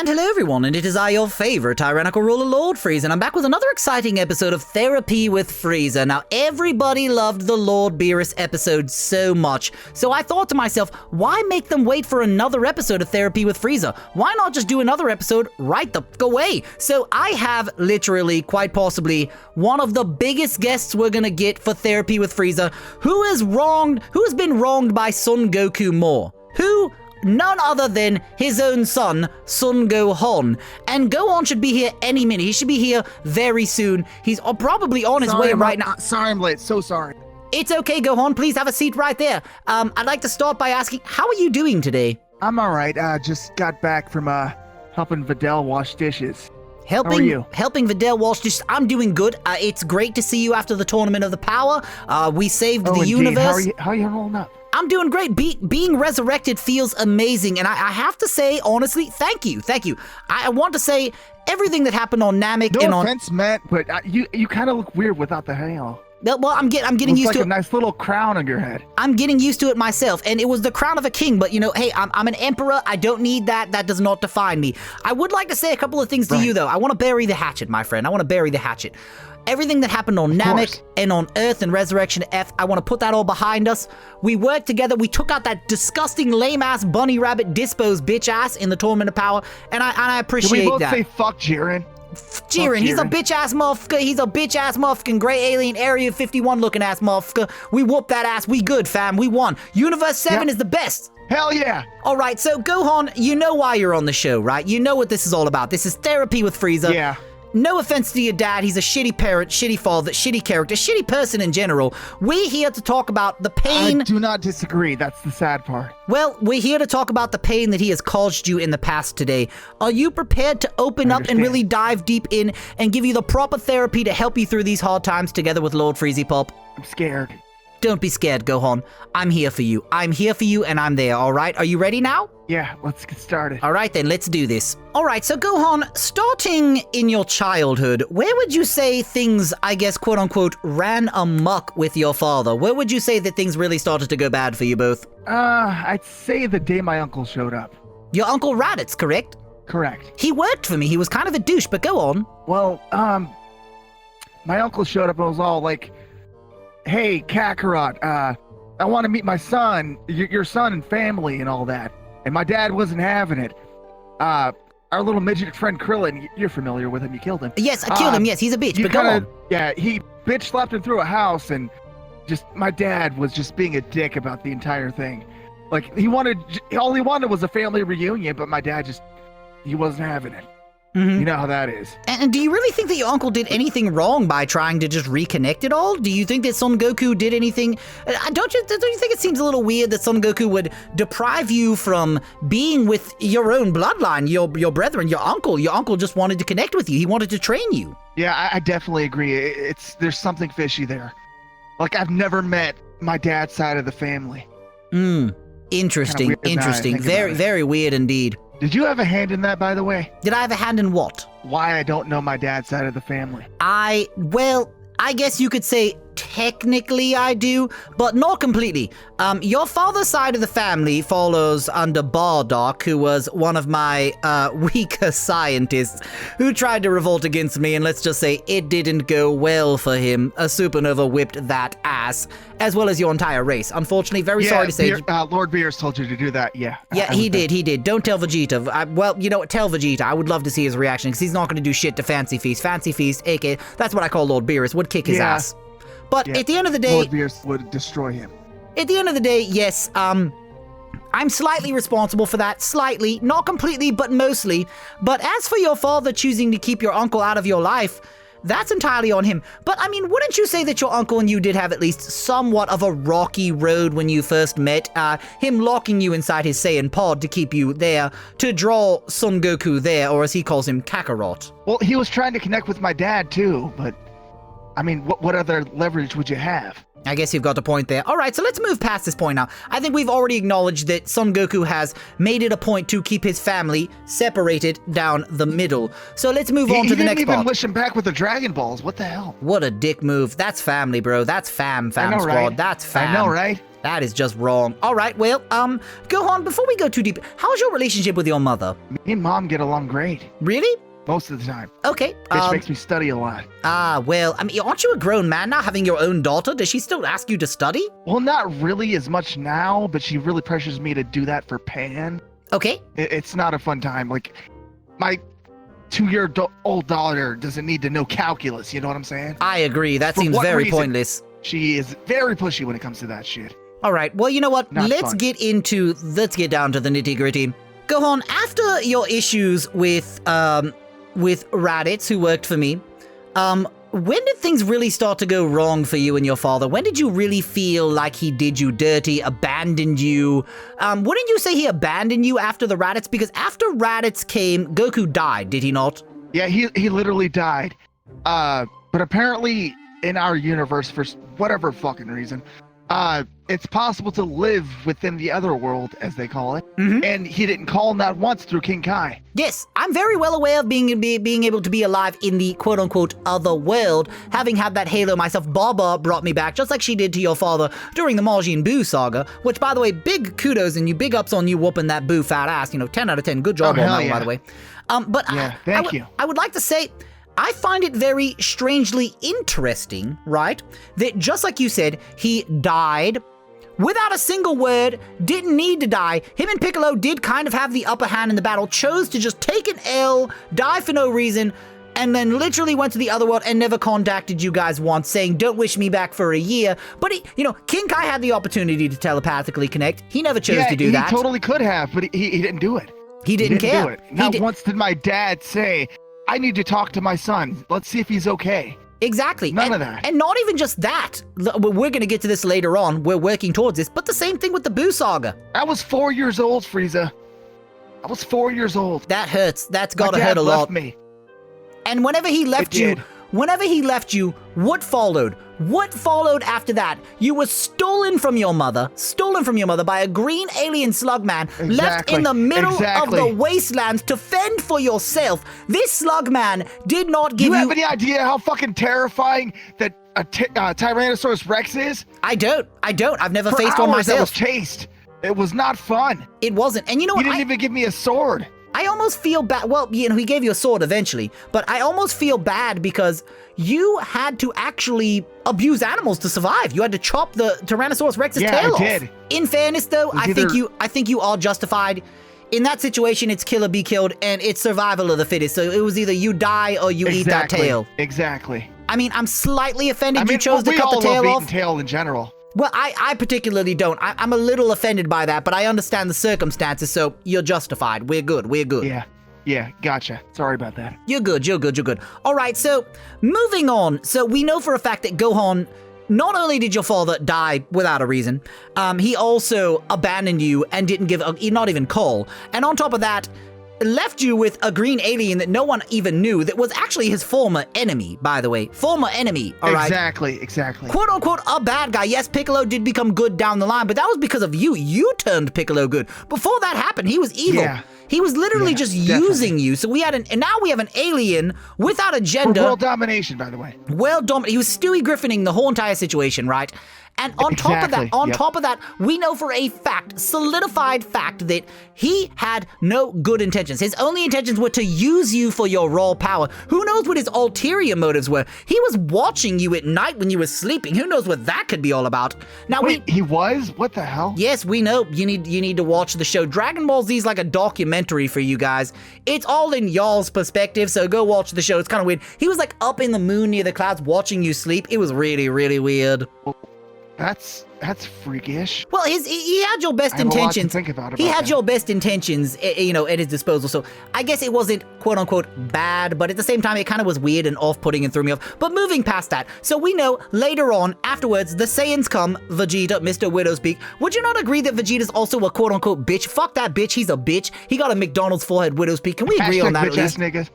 And hello everyone, and it is I, your favorite tyrannical ruler, Lord Frieza, and I'm back with another exciting episode of Therapy with Frieza. Now, everybody loved the Lord Beerus episode so much, so I thought to myself, why make them wait for another episode of Therapy with Frieza? Why not just do another episode right the fuck away? So I have literally, quite possibly, one of the biggest guests we're gonna get for Therapy with Frieza, who has been wronged by Son Goku more. Who? None other than his own son, Son Gohan. And Gohan should be here any minute. He should be here very soon. He's probably on his way right now. Sorry I'm late. So sorry. It's okay, Gohan. Please have a seat right there. I'd like to start by asking, how are you doing today? I'm all right. Just got back from helping Videl wash dishes. How are you? Helping Videl wash dishes. I'm doing good. It's great to see you after the Tournament of the Power. We saved the universe. How are you holding up? I'm doing great. Being resurrected feels amazing, and I have to say, honestly, thank you. I want to say everything that happened on Namek and on... No offense, Matt, but you kind of look weird without the halo. Well, I'm getting used to it. It's like a nice little crown on your head. I'm getting used to it myself, and it was the crown of a king, but, you know, hey, I'm an emperor. I don't need that. That does not define me. I would like to say a couple of things to you, though. I want to bury the hatchet, my friend. I want to bury the hatchet. Everything that happened on Namek and on Earth and Resurrection F, I want to put that all behind us. We worked together. We took out that disgusting, lame-ass, bunny rabbit disposed bitch-ass in the Tournament of Power, and I appreciate that. Can we both say fuck Jiren? Jiren, he's a bitch-ass motherfucker. He's a bitch-ass motherfucking gray alien Area 51 looking ass motherfucker. We whooped that ass. We good, fam. We won. Universe 7 is the best. Hell yeah! Alright, so Gohan, you know why you're on the show, right? You know what this is all about. This is Therapy with Frieza. Yeah. No offense to your dad, he's a shitty parent, shitty father, shitty character, shitty person in general. We're here to talk about the pain... I do not disagree, that's the sad part. Well, we're here to talk about the pain that he has caused you in the past today. Are you prepared to open up and really dive deep in and give you the proper therapy to help you through these hard times together with Lord FreezyPop? I'm scared. Don't be scared, Gohan. I'm here for you. I'm here for you and I'm there, alright? Are you ready now? Yeah, let's get started. Alright then, let's do this. Alright, so Gohan, starting in your childhood, where would you say things, I guess, quote-unquote, ran amok with your father? Where would you say that things really started to go bad for you both? I'd say the day my uncle showed up. Your Uncle Raditz, correct? Correct. He worked for me. He was kind of a douche, but go on. Well, my uncle showed up and was all like, hey, Kakarot, I want to meet my son, your son and family and all that. And my dad wasn't having it. Our little midget friend Krillin, you're familiar with him, you killed him. Yes, I killed him, yes, he's a bitch, but go on. Yeah, he bitch slapped him through a house, and just, my dad was just being a dick about the entire thing. Like, all he wanted was a family reunion, but my dad he wasn't having it. You know how that is. And do you really think that your uncle did anything wrong by trying to just reconnect it all? Do you think that Son Goku did anything? Don't you think it seems a little weird that Son Goku would deprive you from being with your own bloodline, your brethren, your uncle? Your uncle just wanted to connect with you. He wanted to train you. Yeah, I definitely agree. There's something fishy there. Like, I've never met my dad's side of the family. Interesting. Very, very weird indeed. Did you have a hand in that, by the way? Did I have a hand in what? Why I don't know my dad's side of the family. Well, I guess you could say technically I do, but not completely. Your father's side of the family follows under Bardock, who was one of my weaker scientists who tried to revolt against me, and let's just say it didn't go well for him. A supernova whipped that ass, as well as your entire race. Unfortunately, very sorry to say. Lord Beerus told you to do that, yeah. Yeah, he did. Don't tell Vegeta. Well, you know what, tell Vegeta. I would love to see his reaction, because he's not going to do shit to Fancy Feast. Fancy Feast, aka, that's what I call Lord Beerus, would kick his ass. But at the end of the day... Lord Beerus would destroy him. At the end of the day, yes, I'm slightly responsible for that. Slightly. Not completely, but mostly. But as for your father choosing to keep your uncle out of your life, that's entirely on him. But, I mean, wouldn't you say that your uncle and you did have at least somewhat of a rocky road when you first met? Him locking you inside his Saiyan pod to keep you there, to draw Son Goku there, or as he calls him, Kakarot. Well, he was trying to connect with my dad, too, but... I mean, what other leverage would you have? I guess you've got a point there. All right, so let's move past this point now. I think we've already acknowledged that Son Goku has made it a point to keep his family separated down the middle. So let's move on to the next part. He didn't even wish him back with the Dragon Balls. What the hell? What a dick move. That's family, bro. That's fam I know, squad. Right? That's fam. I know, right? That is just wrong. All right, well, Gohan, before we go too deep, how's your relationship with your mother? Me and Mom get along great. Really? Most of the time. Okay. Bitch makes me study a lot. Well, I mean, aren't you a grown man now, having your own daughter? Does she still ask you to study? Well, not really as much now, but she really pressures me to do that for Pan. Okay. It's not a fun time. Like, my 2-year-old daughter doesn't need to know calculus, you know what I'm saying? I agree. That For seems what very reason? pointless. She is very pushy when it comes to that shit. All right. Well, you know what? Not Let's fun. get down to the nitty-gritty. Gohan, after your issues with Raditz, who worked for me, when did things really start to go wrong for you and your father? When did you really feel like he did you dirty, abandoned you? Wouldn't you say he abandoned you after the Raditz? Because after Raditz came, Goku died, did he not? Yeah, he literally died. But apparently in our universe, for whatever fucking reason, it's possible to live within the other world, as they call it. Mhm. And he didn't call him that once through King Kai. Yes, I'm very well aware of being able to be alive in the quote-unquote other world, having had that halo myself. Baba brought me back, just like she did to your father during the Majin Buu saga, which, by the way, big kudos and big ups on you whooping that Buu fat ass. 10 out of 10. Good job on hell that one, yeah. by the way. But Yeah, thank you. I would like to say, I find it very strangely interesting, right, that just like you said, he died without a single word, didn't need to die. Him and Piccolo did kind of have the upper hand in the battle, chose to just take an L, die for no reason, and then literally went to the other world and never contacted you guys once, saying, don't wish me back for a year. But King Kai had the opportunity to telepathically connect. He never chose to do that. He totally could have, but he didn't do it. He didn't care. Do it. Not once did my dad say, I need to talk to my son. Let's see if he's okay. Exactly. None of that. And not even just that. We're going to get to this later on. We're working towards this. But the same thing with the Buu saga. I was 4 years old, Frieza. I was 4 years old. That hurts. That's got to My hurt dad a left lot. me. And whenever he left you, did. what followed? What followed after that? You were stolen from your mother by a green alien slugman, left in the middle of the wastelands to fend for yourself. This slugman did not give you... You have any idea how fucking terrifying that a Tyrannosaurus Rex is? I don't. I've never For faced hours one I was myself. chased. It was not fun. It wasn't. And you know He what? didn't even give me a sword. I almost feel bad. Well, he gave you a sword eventually, but I almost feel bad because you had to actually abuse animals to survive. You had to chop the Tyrannosaurus Rex's tail off. Yeah, I did. In fairness, though, I think you are justified. In that situation, it's kill or be killed, and it's survival of the fittest. So it was either you die or you eat that tail. Exactly. I mean, I'm slightly offended you chose to cut the tail we all love off. eating tail in general. Well, I particularly don't. I'm a little offended by that, but I understand the circumstances, so you're justified. We're good. Yeah, gotcha. Sorry about that. You're good. All right, so moving on. So we know for a fact that Gohan, not only did your father die without a reason, he also abandoned you and didn't give not even call. And on top of that, left you with a green alien that no one even knew that was actually his former enemy, by the way. Former enemy, all right? Exactly. Quote unquote, a bad guy. Yes, Piccolo did become good down the line, but that was because of you. You turned Piccolo good. Before that happened, he was evil. Yeah. He was literally just using you. So and now we have an alien without a gender. For world domination, by the way. Well dominated. He was Stewie Griffining the whole entire situation, right? And on top of that, we know for a fact, solidified fact, that he had no good intentions. His only intentions were to use you for your raw power. Who knows what his ulterior motives were? He was watching you at night when you were sleeping. Who knows what that could be all about? Now he was? What the hell? Yes, we know. You need to watch the show. Dragon Ball Z is like a documentary for you guys. It's all in y'all's perspective, so go watch the show. It's kind of weird. He was like up in the moon near the clouds watching you sleep. It was really, really weird. That's freakish. Well, he had your best I have a lot to intentions. think about He had that. your best intentions, at his disposal. So I guess it wasn't quote unquote bad, but at the same time, it kind of was weird and off-putting and threw me off. But moving past that, so we know later on, afterwards, the Saiyans come. Vegeta, Mr. Widowspeak. Would you not agree that Vegeta's also a quote unquote bitch? Fuck that bitch. He's a bitch. He got a McDonald's forehead Widowspeak. Can we agree on that at least? Niggas.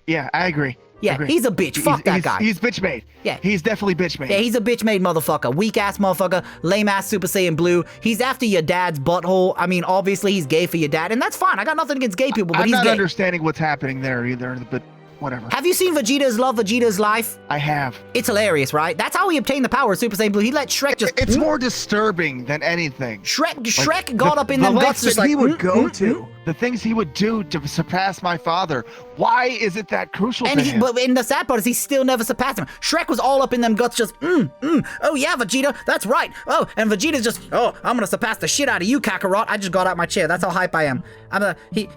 Yeah, I agree. Yeah, he's a bitch. Fuck that guy. He's bitch made. Yeah. He's definitely bitch made. Yeah, he's a bitch-made motherfucker. Weak-ass motherfucker. Lame-ass Super Saiyan Blue. He's after your dad's butthole. I mean, obviously, he's gay for your dad, and that's fine. I got nothing against gay people, but I'm he's not gay. understanding what's happening there either, but whatever. Have you seen Vegeta's Love, Vegeta's Life? I have. It's hilarious, right? That's how he obtained the power of Super Saiyan Blue. He let Shrek just... It's more disturbing than anything. Shrek got up in them guts just like... he would go to, the things he would do to surpass my father. Why is it that crucial to him? But in the sad part is he still never surpassed him. Shrek was all up in them guts just, oh yeah, Vegeta, that's right. Oh, and Vegeta's just, oh, I'm gonna surpass the shit out of you, Kakarot. I just got out my chair. That's how hype I am.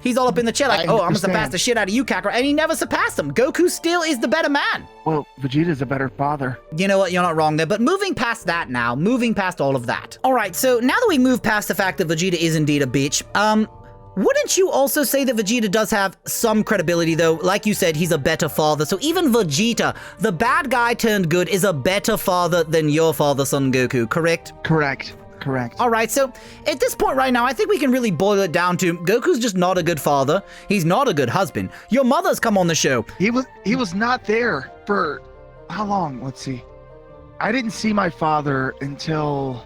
He's all up in the chair like, I'm gonna surpass the shit out of you, Kakarot. And he never surpassed him. Goku still is the better man. Well, Vegeta's a better father. You know what? You're not wrong there. But moving past that now, moving past all of that. All right, so now that we move past the fact that Vegeta is indeed a bitch, wouldn't you also say that Vegeta does have some credibility, though? Like you said, he's a better father. So even Vegeta, the bad guy turned good, is a better father than your father, Son Goku, correct? Correct. All right, so at this point right now, I think we can really boil it down to Goku's just not a good father. He's not a good husband. Your mother's come on the show. He was not there for how long? Let's see. I didn't see my father until,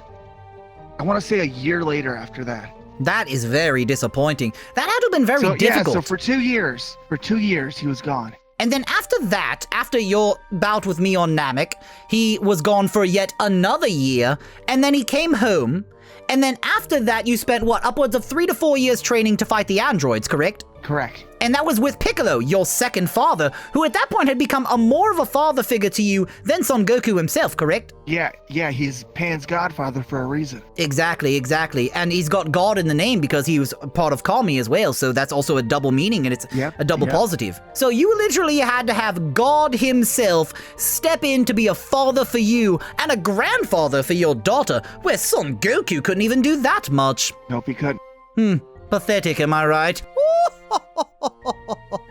I want to say, a year later after that. That is very disappointing. That had to have been very difficult. Yeah, so for 2 years, he was gone. And then after that, after your bout with me on Namek, he was gone for yet another year, and then he came home, and then after that you spent, what, upwards of 3 to 4 years training to fight the androids, correct? Correct. And that was with Piccolo, your second father, who at that point had become more of a father figure to you than Son Goku himself, correct? Yeah, he's Pan's godfather for a reason. Exactly. And he's got God in the name because he was a part of Kami as well, so that's also a double meaning and it's a double positive. So you literally had to have God himself step in to be a father for you and a grandfather for your daughter, where Son Goku couldn't even do that much. Nope, he couldn't. Pathetic, am I right?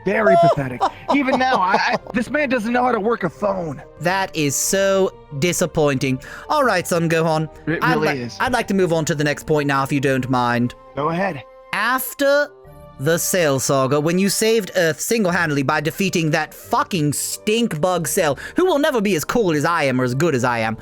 Very pathetic. Even now, this man doesn't know how to work a phone. That is so disappointing. All right, Son Gohan. It really is. I'd like to move on to the next point now, if you don't mind. Go ahead. After the Cell Saga, when you saved Earth single-handedly by defeating that fucking stink bug Cell, who will never be as cool as I am or as good as I am,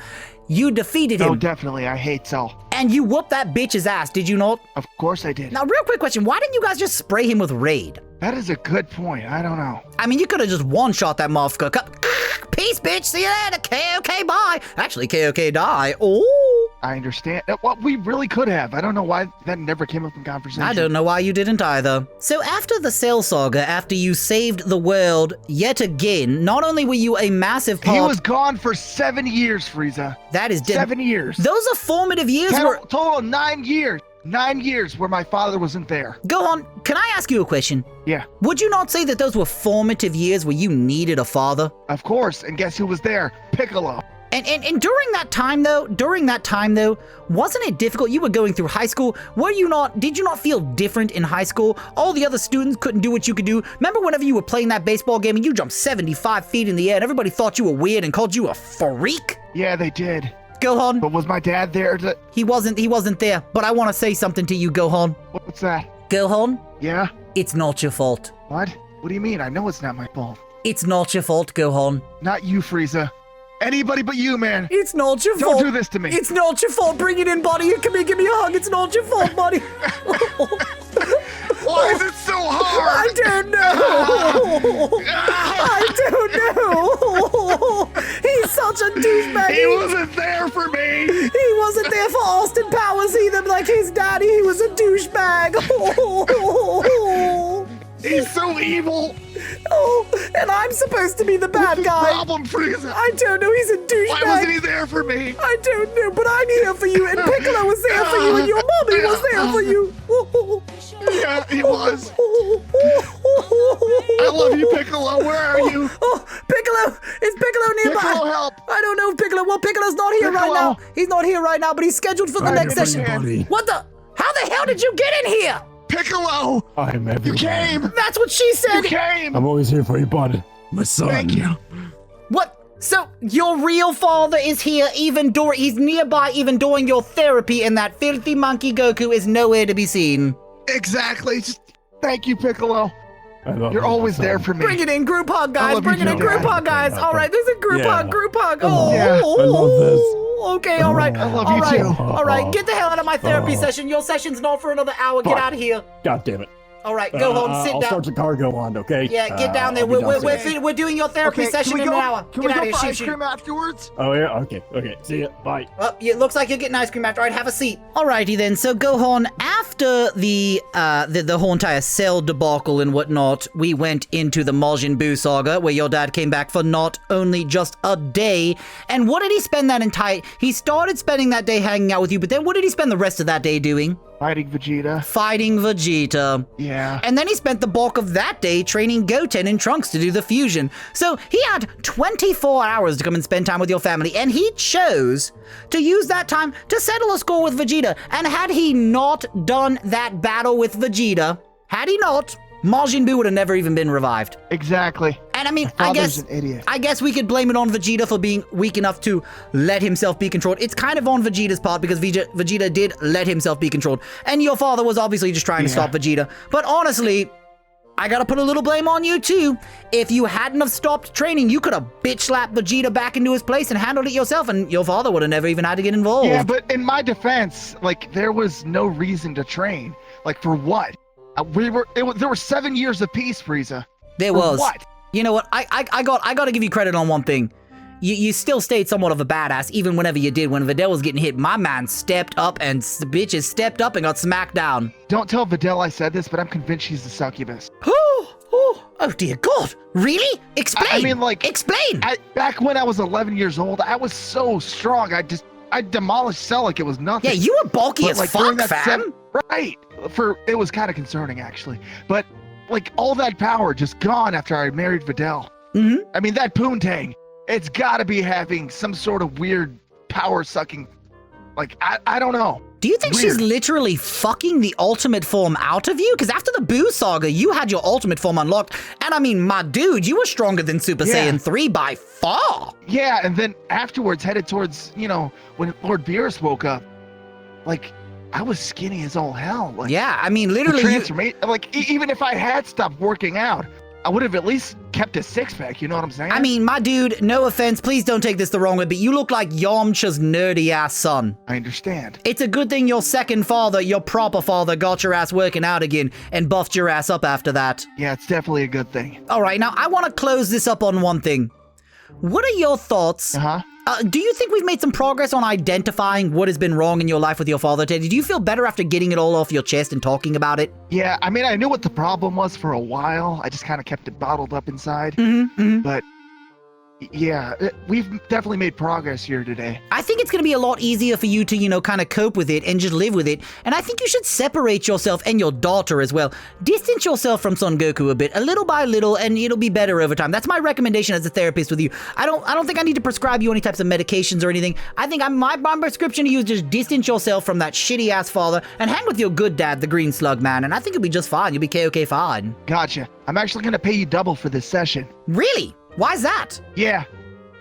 you defeated him. Oh, definitely. I hate Cell. And you whooped that bitch's ass, did you not? Of course I did. Now, real quick question. Why didn't you guys just spray him with Raid? That is a good point. I don't know. I mean, you could have just one-shot that motherfucker. Peace, bitch. See you later. KOK, bye. Actually, KOK, die. Oh. I understand. Well, we really could have. I don't know why that never came up in conversation. I don't know why you didn't either. So after the Cell Saga, after you saved the world yet again, not only were you a massive part... He was gone for 7 years, Frieza. That is... 7 years. Those are formative years. Total 9 years. 9 years where my father wasn't there. Gohan, can I ask you a question? Yeah. Would you not say that those were formative years where you needed a father? Of course. And guess who was there? Piccolo. And during that time though, wasn't it difficult? You were going through high school. Did you not feel different in high school? All the other students couldn't do what you could do. Remember whenever you were playing that baseball game and you jumped 75 feet in the air and everybody thought you were weird and called you a freak? Yeah, they did. Gohan. But was my dad there? He wasn't there, but I want to say something to you, Gohan. What's that? Gohan? Yeah? It's not your fault. What? What do you mean? I know it's not my fault. It's not your fault, Gohan. Not you, Frieza. Anybody but you, man. It's not your fault. Don't do this to me. It's not your fault. Bring it in, buddy. Come here, give me a hug. It's not your fault, buddy. Why is it so hard? I don't know. I don't know. He's such a douchebag. He wasn't there for me. He wasn't there for Austin Powers either. Like his daddy, he was a douchebag. He's so evil. Oh, and I'm supposed to be the bad What's guy. the problem, Frieza? I don't know. He's a douchebag. Why wasn't he there for me? I don't know, but I'm here for you, and Piccolo was there for you, and your mommy was there for you. Yeah, he was. I love you, Piccolo. Where are you? Piccolo! Is Piccolo nearby? Piccolo, help! I don't know if Piccolo... Well, Piccolo's not here right now. He's not here right now, but he's scheduled for the next session. Buddy. What the... How the hell did you get in here? Piccolo! I'm everywhere. You came! That's what she said. You came! I'm always here for you, bud. My son. Thank you. What? So, your real father is here even during... He's nearby even during your therapy, and that filthy monkey Goku is nowhere to be seen. Exactly. Just thank you, Piccolo. I love You're you, always son. there for me. Bring it in, group hug, I guys. love Bring you it in, too, group Dad. hug, guys. All right, there's a group Yeah. hug, group hug. Oh, Yeah. I love this. Okay, all right. I love all you right. too. All right, get the hell out of my therapy session. Your session's not for another hour. Get Fuck. out of here. God damn it. All right, Gohan, sit I'll down. start the cargo on, okay? Yeah, get down there. I'll be We're, we're doing your therapy session in an hour. Can Get we out go of here. for Shoot, ice shoot. cream afterwards? Oh, yeah? Okay. See ya. Bye. Oh, it looks like you're getting ice cream after. All right, have a seat. Alrighty then. So Gohan, after the whole entire cell debacle and whatnot, we went into the Majin Buu saga, where your dad came back for not only just a day. And what did he spend that entire? He started spending that day hanging out with you, but then what did he spend the rest of that day doing? Fighting Vegeta. Fighting Vegeta. Yeah. And then he spent the bulk of that day training Goten and Trunks to do the fusion. So he had 24 hours to come and spend time with your family, and he chose to use that time to settle a score with Vegeta. And had he not done that battle with Vegeta, Majin Buu would have never even been revived. Exactly. And I mean, Father's an idiot. I guess we could blame it on Vegeta for being weak enough to let himself be controlled. It's kind of on Vegeta's part because Vegeta did let himself be controlled. And your father was obviously just trying to stop Vegeta. But honestly, I gotta put a little blame on you too. If you hadn't have stopped training, you could have bitch slapped Vegeta back into his place and handled it yourself, and your father would have never even had to get involved. Yeah, but in my defense, like, there was no reason to train. Like, for what? There were 7 years of peace, Frieza. There For was. what? You know what? I got to give you credit on one thing. You still stayed somewhat of a badass, even whenever you did. When Videl was getting hit, my man stepped up, and the bitches stepped up and got smacked down. Don't tell Videl I said this, but I'm convinced she's the succubus. Oh dear God! Really? Explain. I mean, like, explain. Back when I was 11 years old, I was so strong. I demolished Cell like it was nothing. Yeah, you were bulky But, as like, fuck, during that fam. Right. It was kind of concerning, actually. But, like, all that power just gone after I married Videl. Mm-hmm. I mean, that Poontang, it's got to be having some sort of weird power-sucking, like, I don't know. Do you think she's literally fucking the ultimate form out of you? Because after the Buu saga, you had your ultimate form unlocked. And I mean, my dude, you were stronger than Super Saiyan 3 by far. Yeah, and then afterwards, headed towards, when Lord Beerus woke up, like, I was skinny as all hell. Like, yeah, I mean, literally. Even if I had stopped working out, I would have at least kept a six-pack, you know what I'm saying? I mean, my dude, no offense, please don't take this the wrong way, but you look like Yamcha's nerdy-ass son. I understand. It's a good thing your second father, your proper father, got your ass working out again and buffed your ass up after that. Yeah, it's definitely a good thing. All right, now I want to close this up on one thing. What are your thoughts? Uh-huh. Do you think we've made some progress on identifying what has been wrong in your life with your father, Teddy? Do you feel better after getting it all off your chest and talking about it? Yeah, I mean, I knew what the problem was for a while. I just kind of kept it bottled up inside. But, yeah, we've definitely made progress here today. I think it's going to be a lot easier for you to, kind of cope with it and just live with it. And I think you should separate yourself and your daughter as well. Distance yourself from Son Goku a bit, a little by little, and it'll be better over time. That's my recommendation as a therapist with you. I don't think I need to prescribe you any types of medications or anything. I think my prescription to you is just distance yourself from that shitty-ass father and hang with your good dad, the Green Slug Man, and I think you'll be just fine. You'll be K-OK fine. Gotcha. I'm actually going to pay you double for this session. Really? Why's that? Yeah.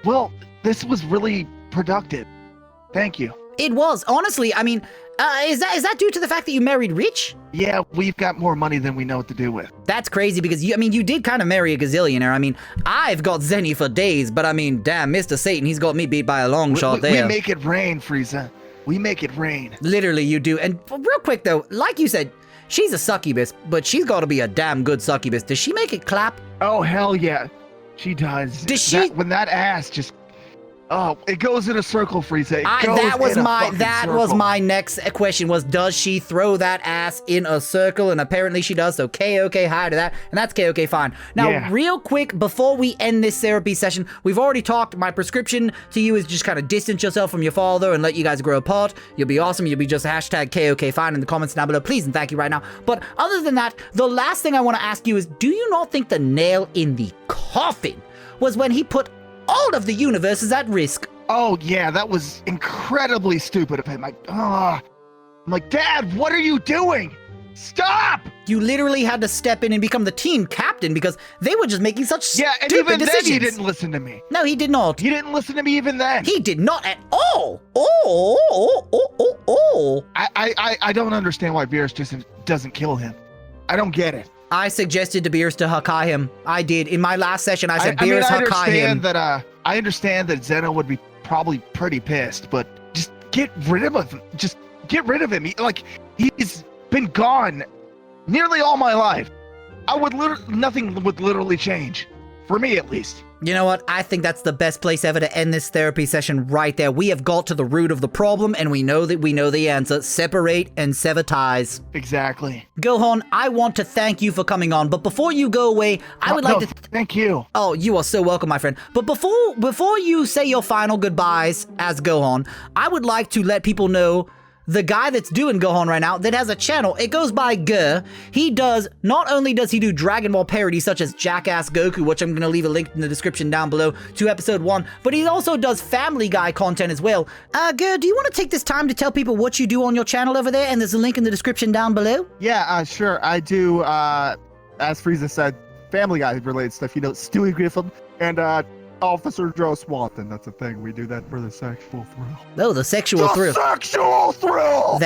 Well, this was really productive. Thank you. It was. Honestly, I mean, is that due to the fact that you married rich? Yeah, we've got more money than we know what to do with. That's crazy because you did kind of marry a gazillionaire. I mean, I've got Zenny for days, but I mean, damn, Mr. Satan, he's got me beat by a long shot there. We make it rain, Frieza. We make it rain. Literally, you do. And real quick though, like you said, she's a succubus, but she's got to be a damn good succubus. Does she make it clap? Oh, hell yeah. She does. Does she? When that ass just... Oh, it goes in a circle, Frieza. That was my next question was, does she throw that ass in a circle? And apparently she does, so K-OK hi to that, and that's K-OK fine. Now, real quick, before we end this therapy session, we've already talked, my prescription to you is just kind of distance yourself from your father and let you guys grow apart. You'll be awesome, you'll be just hashtag K-OK fine in the comments down below, please and thank you right now. But other than that, the last thing I want to ask you is, do you not think the nail in the coffin was when he put all of the universes at risk? Oh, yeah, that was incredibly stupid of him. I'm like, Dad, what are you doing? Stop! You literally had to step in and become the team captain because they were just making such stupid decisions. Yeah, and even decisions. then he didn't listen to me. No, he did not. He didn't listen to me even then. He did not at all. I don't understand why Beerus just doesn't kill him. I don't get it. I suggested to Beerus to Hakai him. I did. In my last session, I said, Beerus, Hakai him. I understand that Zeno would be probably pretty pissed, but just get rid of him. Just get rid of him. He's been gone nearly all my life. Nothing would literally change. For me, at least. You know what? I think that's the best place ever to end this therapy session right there. We have got to the root of the problem, and we know that we know the answer. Separate and sever ties. Exactly. Gohan, I want to thank you for coming on, but before you go away, I would like to... Thank you. Oh, you are so welcome, my friend. But before you say your final goodbyes as Gohan, I would like to let people know the guy that's doing Gohan right now that has a channel. It goes by G. Not only does he do Dragon Ball parodies such as Jackass Goku, which I'm going to leave a link in the description down below to episode 1, but he also does Family Guy content as well. G, do you want to take this time to tell people what you do on your channel over there? And there's a link in the description down below. Yeah, sure. I do, as Frieza said, Family Guy related stuff. You know, Stewie Griffin and Officer Joe Swanton. That's a thing. We do that for the sexual thrill. Oh, the sexual thrill. Sexual thrill!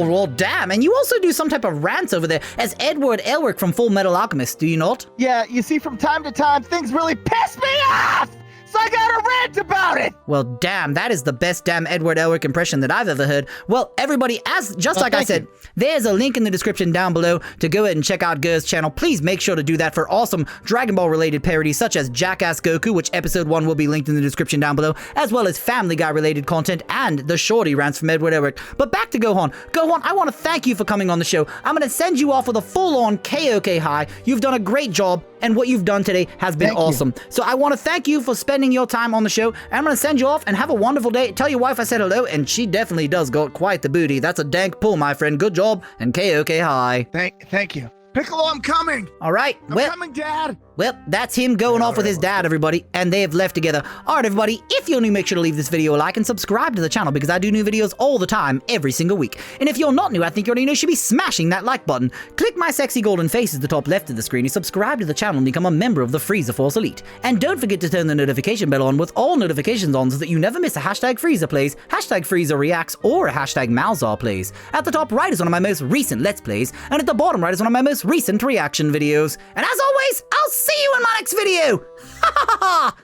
Well, damn. And you also do some type of rants over there as Edward Elric from Full Metal Alchemist, do you not? Yeah, you see, from time to time, things really piss me off! So I gotta rant about it! Well, damn, that is the best damn Edward Elric impression that I've ever heard. Well, everybody, like I said, there's a link in the description down below to go ahead and check out Gur's channel. Please make sure to do that for awesome Dragon Ball related parodies such as Jackass Goku, which episode 1 will be linked in the description down below, as well as Family Guy related content and the shorty rants from Edward Elric. But back to Gohan. Gohan, I want to thank you for coming on the show. I'm going to send you off with a full-on KOK high. You've done a great job, and what you've done today has been awesome. So I want to thank you for spending your time on the show, and I'm going to send you off and have a wonderful day. Tell your wife I said hello, and she definitely does got quite the booty. That's a dank pull, my friend. Good job, and KOK high. Thank you. Piccolo, I'm coming. All right. I'm coming, Dad. Well, that's him going off with his dad, everybody, and they have left together. All right, everybody, if you're new, make sure to leave this video a like and subscribe to the channel because I do new videos all the time, every single week. And if you're not new, I think you already know you should be smashing that like button. Click my sexy golden face at the top left of the screen and subscribe to the channel and become a member of the Frieza Force Elite. And don't forget to turn the notification bell on with all notifications on so that you never miss a hashtag Frieza plays, hashtag Frieza reacts, or a hashtag Malzar plays. At the top right is one of my most recent Let's Plays, and at the bottom right is one of my most recent reaction videos. And as always, I'll see you in my next video! Ha ha ha ha!